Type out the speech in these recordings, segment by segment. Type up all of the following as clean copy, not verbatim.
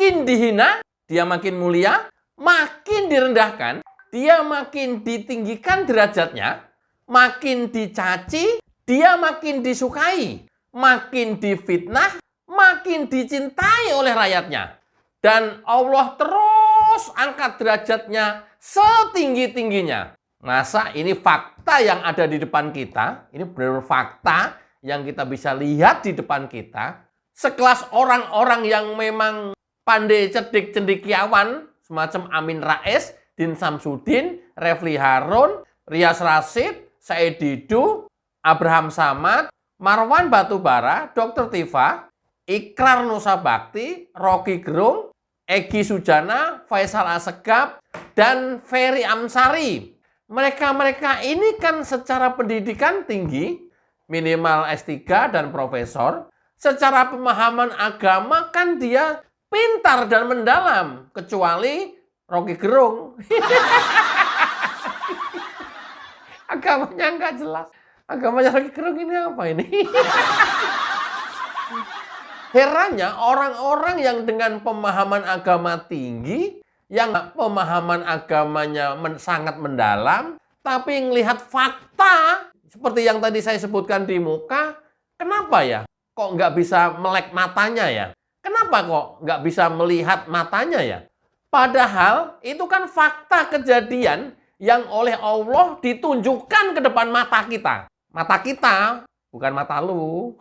makin dihina, dia makin mulia, makin direndahkan, dia makin ditinggikan derajatnya, makin dicaci, dia makin disukai, makin difitnah, makin dicintai oleh rakyatnya. Dan Allah terus angkat derajatnya setinggi-tingginya. Masa ini fakta yang ada di depan kita, ini benar-benar fakta yang kita bisa lihat di depan kita. Sekelas orang-orang yang memang pandai, cerdik, cendekiawan, semacam Amin Rais, Din Samsudin, Refli Harun, Rias Rasyid, Said Didu, Abraham Samad, Marwan Batubara, Dr. Tifa, Ikrar Nusa Bakti, Rocky Gerung, Egy Sujana, Faisal Assegaf, dan Ferry Amsari. Mereka-mereka ini kan secara pendidikan tinggi, minimal S3 dan profesor. Secara pemahaman agama kan dia pintar dan mendalam, kecuali Rocky Gerung. Agamanya nggak jelas. Agamanya Rocky Gerung ini apa ini? Herannya orang-orang yang dengan pemahaman agama tinggi, yang pemahaman agamanya sangat mendalam, tapi melihat fakta, seperti yang tadi saya sebutkan di muka, kenapa ya? Kok nggak bisa melek matanya ya? Kenapa kok nggak bisa melihat matanya ya? Padahal itu kan fakta kejadian yang oleh Allah ditunjukkan ke depan mata kita. Mata kita, bukan mata lu.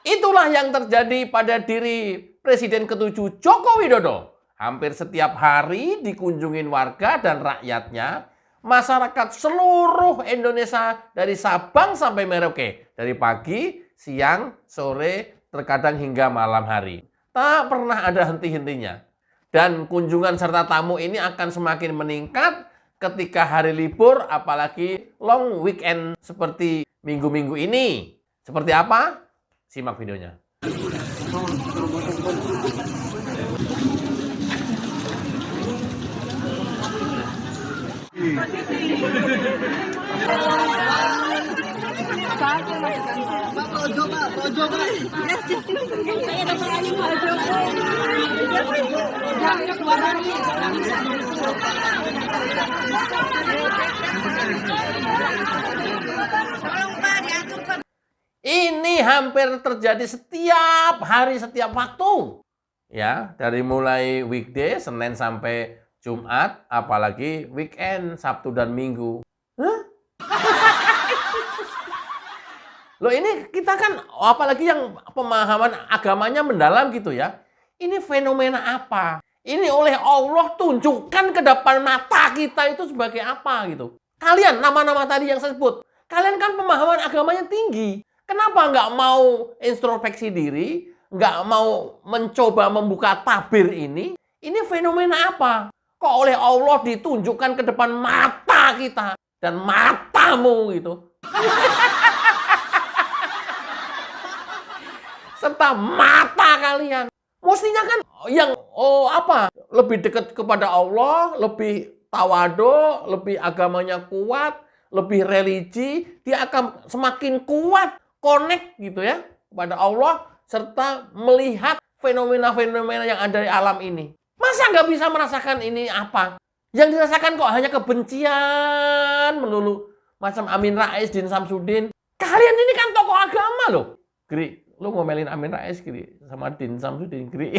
Itulah yang terjadi pada diri Presiden ke-7 Joko Widodo. Hampir setiap hari dikunjungin warga dan rakyatnya, masyarakat seluruh Indonesia dari Sabang sampai Merauke. Dari pagi, siang, sore, terkadang hingga malam hari. Tak pernah ada henti-hentinya. Dan kunjungan serta tamu ini akan semakin meningkat ketika hari libur, apalagi long weekend seperti minggu-minggu ini. Seperti apa? Simak videonya. Ini hampir terjadi setiap hari, setiap waktu. Ya, dari mulai weekday, Senin sampai Jumat, apalagi weekend, Sabtu dan Minggu. Hah? Loh ini kita kan, apalagi yang pemahaman agamanya mendalam gitu ya. Ini fenomena apa? Ini oleh Allah tunjukkan ke depan mata kita itu sebagai apa gitu. Kalian, nama-nama tadi yang saya sebut, kalian kan pemahaman agamanya tinggi. Kenapa nggak mau introspeksi diri, nggak mau mencoba membuka tabir ini? Ini fenomena apa? Kok oleh Allah ditunjukkan ke depan mata kita dan matamu gitu. Serta mata kalian. Mestinya kan yang lebih dekat kepada Allah, lebih tawadu, lebih agamanya kuat, lebih religi, dia akan semakin kuat connect gitu ya kepada Allah serta melihat fenomena-fenomena yang ada di alam ini. Masa nggak bisa merasakan ini apa? Yang dirasakan kok hanya kebencian melulu. Macam Amin Rais, Din Samsudin. Kalian ini kan tokoh agama loh. Gri, lu ngomelin Amin Rais Gri sama Din Samsudin Gri.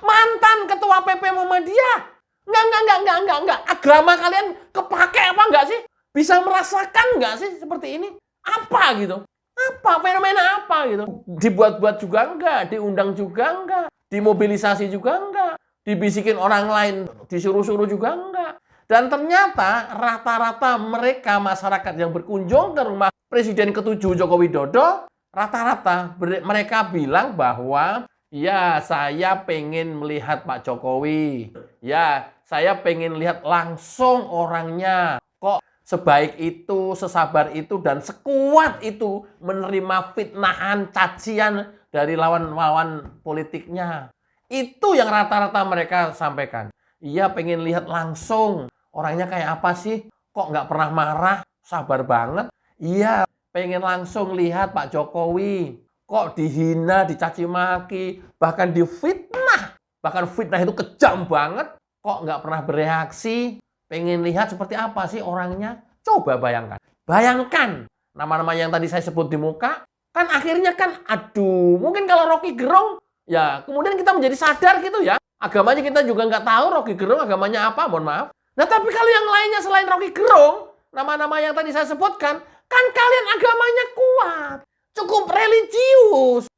Mantan ketua PP Muhammadiyah. Enggak. Agama kalian kepake apa enggak sih? Bisa merasakan nggak sih seperti ini? Apa gitu? Apa? Fenomena apa gitu? Dibuat-buat juga enggak, diundang juga enggak, dimobilisasi juga enggak, dibisikin orang lain, disuruh-suruh juga enggak. Dan ternyata rata-rata mereka masyarakat yang berkunjung ke rumah Presiden ke-7 Joko Widodo, rata-rata mereka bilang bahwa ya saya pengen melihat Pak Jokowi, ya saya pengen lihat langsung orangnya. Kok sebaik itu, sesabar itu, dan sekuat itu menerima fitnahan, cacian dari lawan-lawan politiknya. Itu yang rata-rata mereka sampaikan. Iya pengen lihat langsung orangnya kayak apa sih? Kok nggak pernah marah, sabar banget. Iya pengen langsung lihat Pak Jokowi. Kok dihina, dicaci maki, bahkan difitnah. Bahkan fitnah itu kejam banget. Kok nggak pernah bereaksi? Pengen lihat seperti apa sih orangnya? Coba bayangkan. Bayangkan nama-nama yang tadi saya sebut di muka. Kan akhirnya kan, aduh, mungkin kalau Rocky Gerung, ya kemudian kita menjadi sadar gitu ya. Agamanya kita juga nggak tahu Rocky Gerung agamanya apa, mohon maaf. Nah tapi kalau yang lainnya selain Rocky Gerung, nama-nama yang tadi saya sebutkan, kan kalian agamanya kuat. Cukup religius.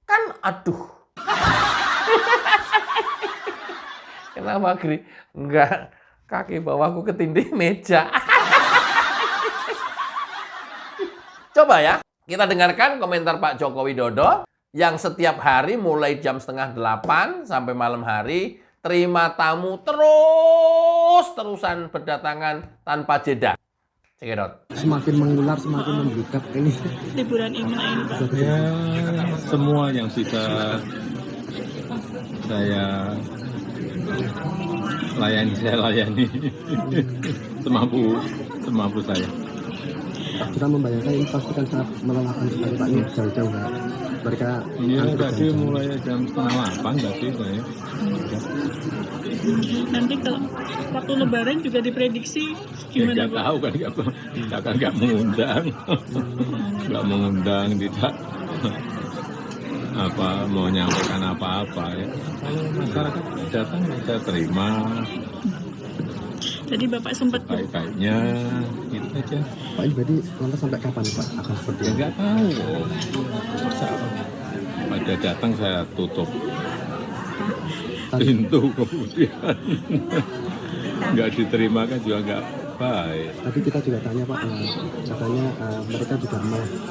Kan, aduh. Kenapa, Gri? Enggak, kaki bawahku ketindih meja. Coba ya, kita dengarkan komentar Pak Joko Widodo yang setiap hari mulai jam 7:30 sampai malam hari terima tamu terus-terusan berdatangan tanpa jeda. Cekidot. Semakin mengular, semakin membludak ini. Liburan Imlek ini, Pak. Ya, semua yang bisa saya layani semampu saya. Kita membayangkan ini pasti kan sangat melelahkan sekali Pak, ini jauh-jauh Pak. Mereka Iya tadi mulai jam 7:30 tadi saya. Nanti kalau waktu Lebaran juga diprediksi Ya gimana, nggak Pak? tahu kan, kita kan nggak mengundang, tidak mau menyampaikan apa-apa ya. Kalau masyarakat datang saya terima Tadi Bapak sempat baik-baiknya, gitu aja. Pak, ini berarti lantas sampai kapan Pak akan seperti Ya ini? nggak tahu. Masa pada datang saya tutup pintu kemudian nggak diterima kan juga nggak baik. Tapi kita juga tanya Pak, katanya mereka juga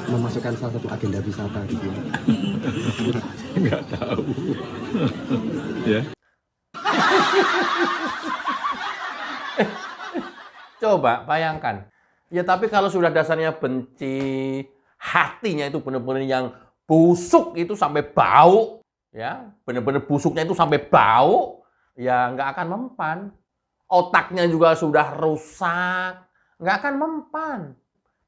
memasukkan salah satu agenda wisata di sini. Nggak tahu. Ya. Coba bayangkan. Ya tapi kalau sudah dasarnya benci, hatinya itu benar-benar yang busuk itu sampai bau, ya benar-benar busuknya itu sampai bau, ya nggak akan mempan. Otaknya juga sudah rusak, nggak akan mempan.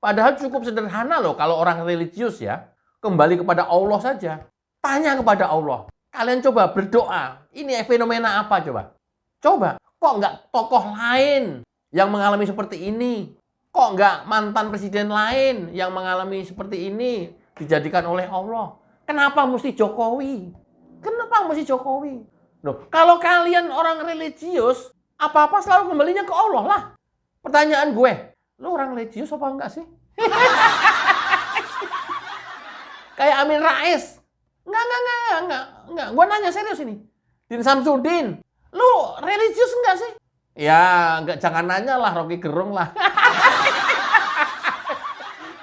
Padahal cukup sederhana loh kalau orang religius ya, kembali kepada Allah saja. Tanya kepada Allah. Kalian coba berdoa. Ini fenomena apa coba? Coba. Kok nggak tokoh lain yang mengalami seperti ini? Kok nggak mantan presiden lain yang mengalami seperti ini dijadikan oleh Allah? Kenapa mesti Jokowi? Kenapa mesti Jokowi? Loh, kalau kalian orang religius, apa-apa selalu kembalinya ke Allah lah. Pertanyaan gue, lu orang religius apa enggak sih? Kayak Amin Rais. Enggak. Gue nanya serius ini. Din Samsudin, lu religius enggak sih? Ya, enggak, jangan nanya lah, Rocky Gerung lah.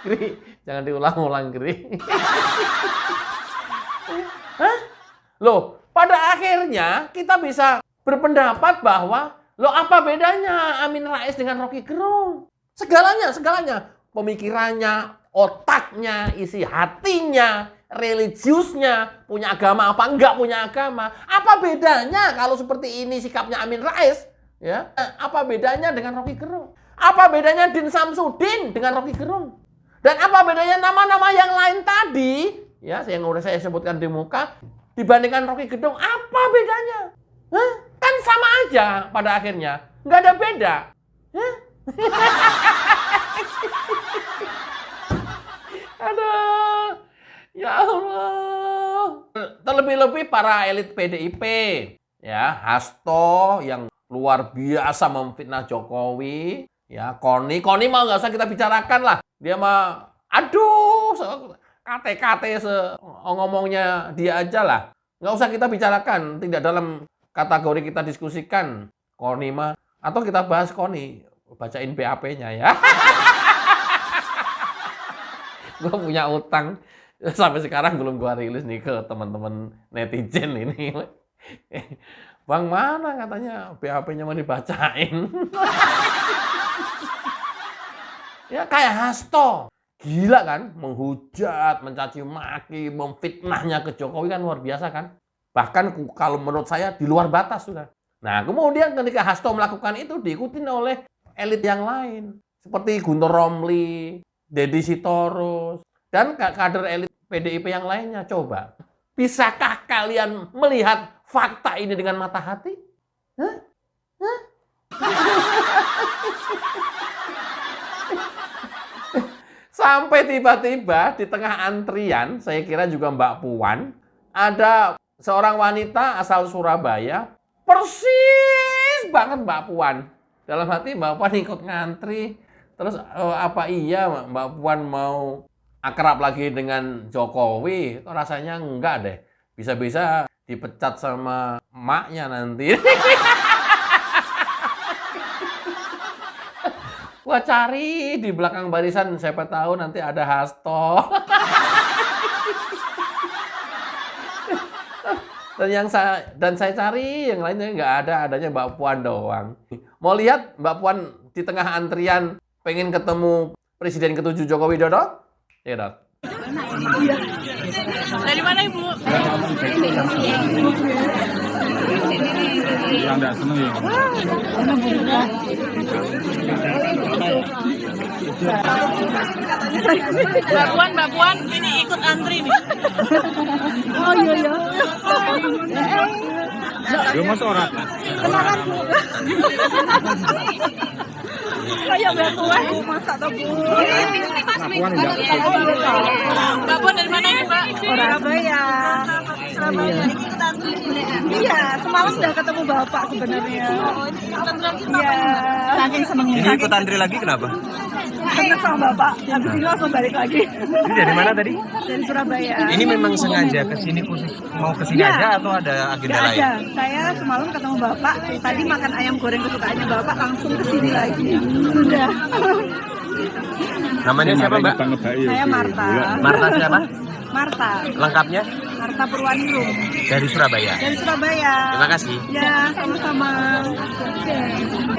Gri, jangan diulang-ulang, Gri. Hah? Loh, pada akhirnya kita bisa berpendapat bahwa, loh apa bedanya Amin Rais dengan Rocky Gerung? Segalanya. Pemikirannya, otaknya, isi hatinya, religiusnya, punya agama apa enggak punya agama. Apa bedanya kalau seperti ini sikapnya Amin Rais? Ya, apa bedanya dengan Rocky Gerung? Apa bedanya Din Samsudin dengan Rocky Gerung? Dan apa bedanya nama-nama yang lain tadi? Ya, yang udah saya sebutkan di muka dibandingkan Rocky Gerung, apa bedanya? Hah? Kan sama aja pada akhirnya, nggak ada beda. Hah? Aduh, ya Allah. Terlebih-lebih para elit PDIP, ya Hasto yang luar biasa memfitnah Jokowi, ya Koni mah nggak usah kita bicarakan lah. Dia mah, aduh, kate-kate ngomongnya dia aja lah. Nggak usah kita bicarakan, tidak dalam kategori kita diskusikan Koni mah. Atau kita bahas Koni, bacain BAP-nya ya. Gue punya utang sampai sekarang belum gue rilis nih ke teman-teman netizen ini. Bang mana katanya BAP-nya mau dibacain. Ya kayak Hasto. Gila kan, menghujat, mencaci maki, memfitnahnya ke Jokowi kan luar biasa kan. Bahkan kalau menurut saya di luar batas sudah. Nah kemudian ketika Hasto melakukan itu diikutin oleh elit yang lain. Seperti Guntur Romli, Deddy Sitorus, dan kader elit PDIP yang lainnya. Coba, bisakah kalian melihat fakta ini dengan mata hati? Hah? Hah? Sampai tiba-tiba di tengah antrian, saya kira juga Mbak Puan, ada seorang wanita asal Surabaya, persis banget Mbak Puan. Dalam hati Mbak Puan ikut ngantri, terus apa iya Mbak Puan mau akrab lagi dengan Jokowi? Itu rasanya enggak deh. Bisa-bisa dipecat sama emaknya nanti. Gua cari di belakang barisan, siapa tahu nanti ada Hasto. Dan saya cari yang lainnya nggak ada, adanya Mbak Puan doang. Mau lihat Mbak Puan di tengah antrian pengen ketemu Presiden ke-7 Joko Widodo? Ya, Dok. Dari mana Ibu? Yang nggak seneng ya. Mbak Puan, ini ikut antri nih. Oh iya. Lu masuk orang. Kayak Mbak Puan. Masa tuh Bu? Mbak Puan dari mana Mbak? Surabaya. Iya, semalam udah ketemu Bapak sebenarnya. Iya. Saking senengnya. Ini ikut antri lagi kenapa? Seneng sama Bapak. Habis ini langsung balik lagi. Ini dari mana tadi? Dari Surabaya. Ini memang sengaja kesini khusus mau kesini Ya. aja atau ada agenda Nggak lain? ada. Saya semalam ketemu Bapak. Tadi makan ayam goreng kesukaannya Bapak, langsung kesini lagi. Sudah. Namanya siapa Mbak? Saya Marta. Marta siapa? Marta. Lengkapnya? Marta Purwaningrum. Dari Surabaya. Dari Surabaya. Terima kasih. Ya, sama-sama.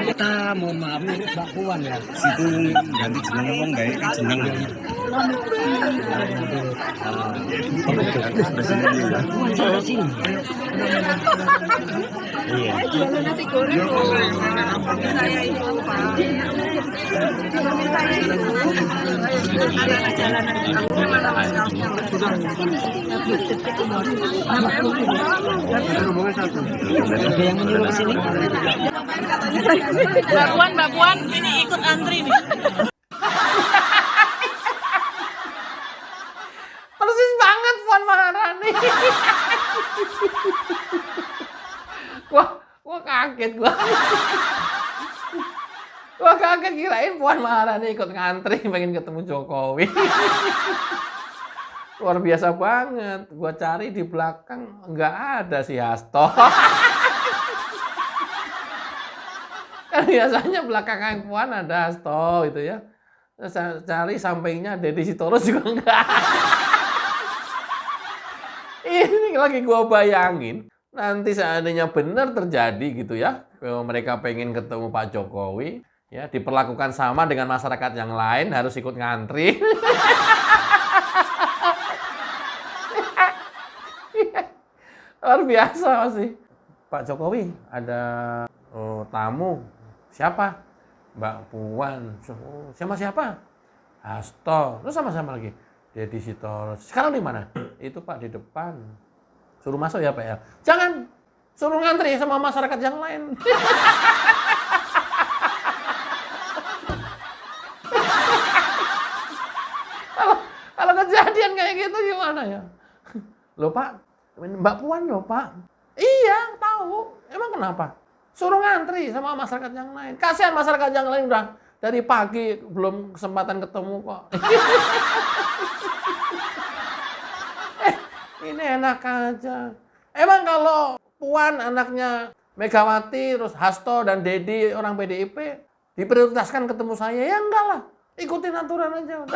Kita mau maaf Mbak Puan ya, situ ganti jeneng wong gawe jeneng. Iya. Jualan nasi goreng loh. Saya itu Pak. Suami saya itu anak jalanan. Ada yang menyuruh sini. Mbak Puan, ini ikut antri nih. Persis banget Puan Maharani. Gua kaget gua. Gua kaget kirain Puan Maharani ikut ngantri pengen ketemu Jokowi. Luar biasa banget. Gua cari di belakang nggak ada si Hasto. Kan biasanya belakang Puan ada Hasto gitu ya. Terus saya cari sampingnya Deddy Sitorus juga enggak. Ini lagi gua bayangin, nanti seandainya benar terjadi gitu ya, mereka pengen ketemu Pak Jokowi, ya diperlakukan sama dengan masyarakat yang lain, harus ikut ngantri. Luar biasa sih. Pak Jokowi ada tamu, siapa? Mbak Puan. Siapa? Hasto. Terus sama-sama lagi. Deddy Sitorus. Sekarang di mana? Itu Pak di depan. Suruh masuk ya Pak ya. Jangan. Suruh ngantri sama masyarakat yang lain. Kalau kejadian kayak gitu gimana ya? Loh Pak, Mbak Puan loh Pak. Iya, tahu. Emang kenapa? Suruh ngantri sama masyarakat yang lain. Kasihan masyarakat yang lain udah dari pagi belum kesempatan ketemu kok. Ini enak aja. Emang kalau Puan anaknya Megawati, terus Hasto dan Deddy orang PDIP diprioritaskan ketemu saya? Ya enggak lah. Ikutin aturan aja.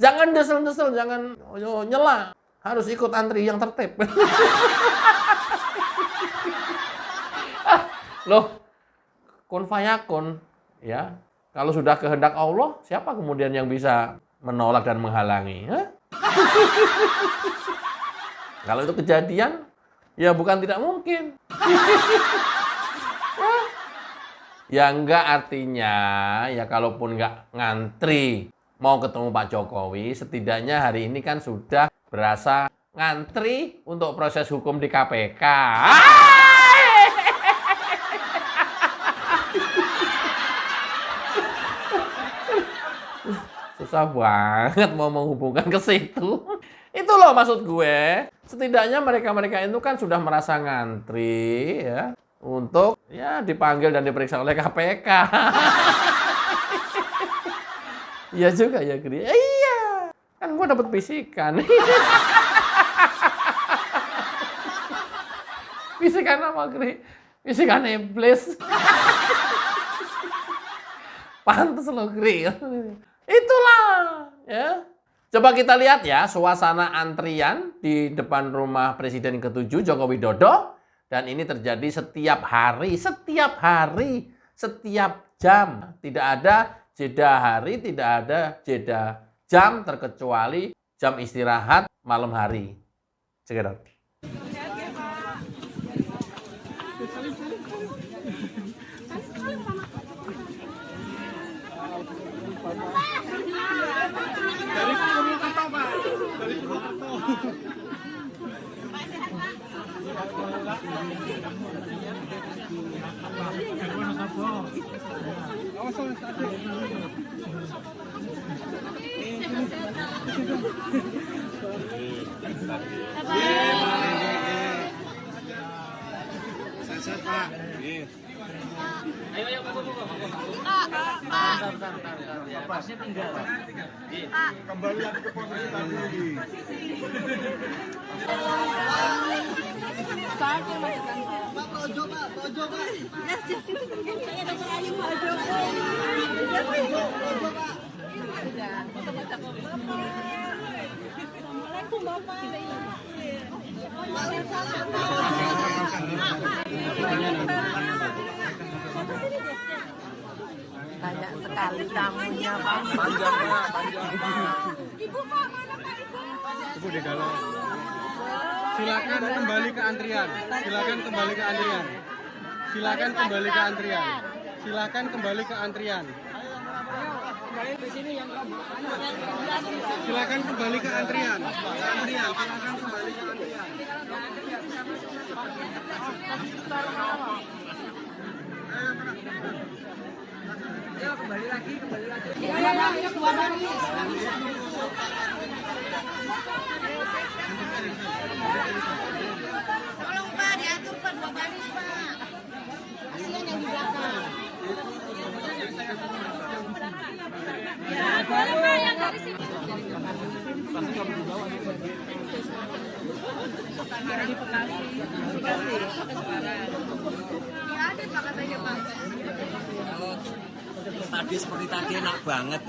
Jangan desel-desel, jangan nyela. Harus ikut antri yang tertib. Loh, kun fayakun, ya. Kalau sudah kehendak Allah, siapa kemudian yang bisa menolak dan menghalangi? Hah? Kalau itu kejadian, ya bukan tidak mungkin. Ya. Ya enggak, artinya ya kalaupun enggak ngantri mau ketemu Pak Jokowi, setidaknya hari ini kan sudah berasa ngantri untuk proses hukum di KPK. Susah banget mau menghubungkan ke situ. Itu loh maksud gue. Setidaknya mereka-mereka itu kan sudah merasa ngantri ya untuk ya dipanggil dan diperiksa oleh KPK. Iya juga ya, Gri. Iya. Kan gue dapat bisikan. Bisikan apa, Gri? Bisikan iblis. Pantes loh, Gri. Itulah, ya. Coba kita lihat ya suasana antrian di depan rumah Presiden ke-7 Joko Widodo. Dan ini terjadi setiap hari, setiap jam. Tidak ada jeda hari, tidak ada jeda jam terkecuali jam istirahat malam hari. Cekidot. Kembali lagi ke posisi tadi. Banyak sekali tamunya, Pak. Panjangnya. Ibu, Pak, mana Pak Ibu? Ibu di dalam. Silakan kembali ke antrian. Silakan kembali ke antrian. Silakan kembali ke antrian. Silakan kembali ke antrian. Silakan kembali ke antrian. Antrian, silakan kembali ke antrian. Ayo kembali lagi, kembali lagi. Tolong Pak, diatur Pak, dua baris Pak. Kasihan yang di belakang. Ya, boleh Pak yang dari sini. Di Bekasi. Ya ada Pak katanya Pak. Tadi seperti tadi enak banget.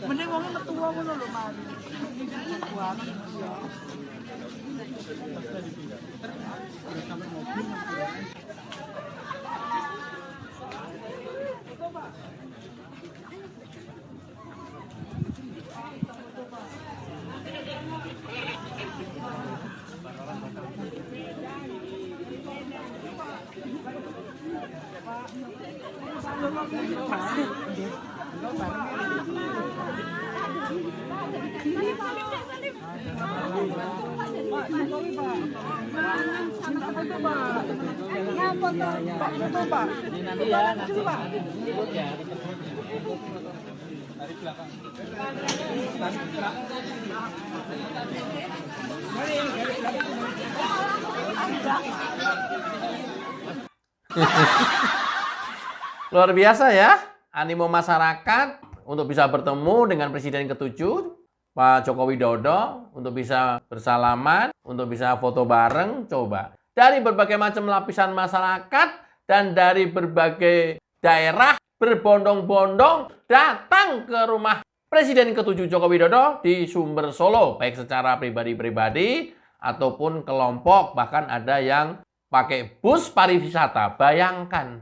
Mending wong metua ngono lho, Mas. Luar biasa ya, animo masyarakat untuk bisa bertemu dengan Presiden ke-7, Pak Joko Widodo, untuk bisa bersalaman, untuk bisa foto bareng, coba. Dari berbagai macam lapisan masyarakat dan dari berbagai daerah berbondong-bondong datang ke rumah Presiden ke-7 Joko Widodo di Sumber Solo, baik secara pribadi-pribadi ataupun kelompok, bahkan ada yang pakai bus pariwisata. Bayangkan.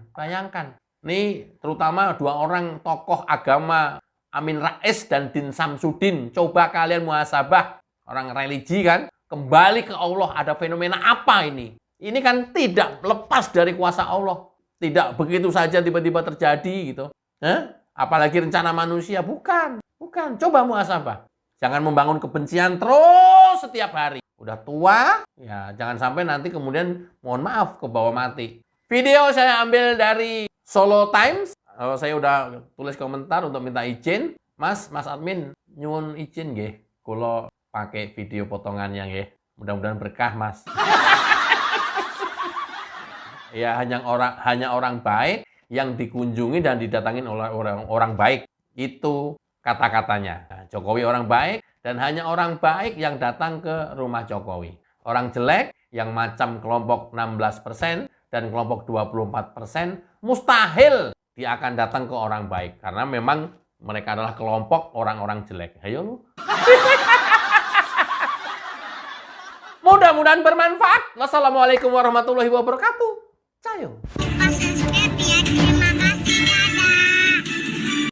Nih terutama dua orang tokoh agama, Amin Rais dan Din Samsudin. Coba kalian muhasabah, orang religi kan, kembali ke Allah, ada fenomena apa ini? Ini kan tidak lepas dari kuasa Allah. Tidak begitu saja tiba-tiba terjadi gitu. Apalagi rencana manusia, bukan. Coba muhasabah. Jangan membangun kebencian terus setiap hari. Udah tua, ya jangan sampai nanti kemudian mohon maaf kebawa mati. Video saya ambil dari Solo Times. Saya udah tulis komentar untuk minta izin. Mas admin nyuwun izin nggih. Kula pakai video potongannya nggih. Mudah-mudahan berkah, Mas. Ya hanya orang baik yang dikunjungi dan didatangin oleh orang baik. Itu kata-katanya. Nah, Jokowi orang baik dan hanya orang baik yang datang ke rumah Jokowi. Orang jelek yang macam kelompok 16% dan kelompok 24% mustahil dia akan datang ke orang baik. Karena memang mereka adalah kelompok orang-orang jelek. Ayo lu. Mudah-mudahan bermanfaat. Wassalamualaikum warahmatullahi wabarakatuh. Cayo.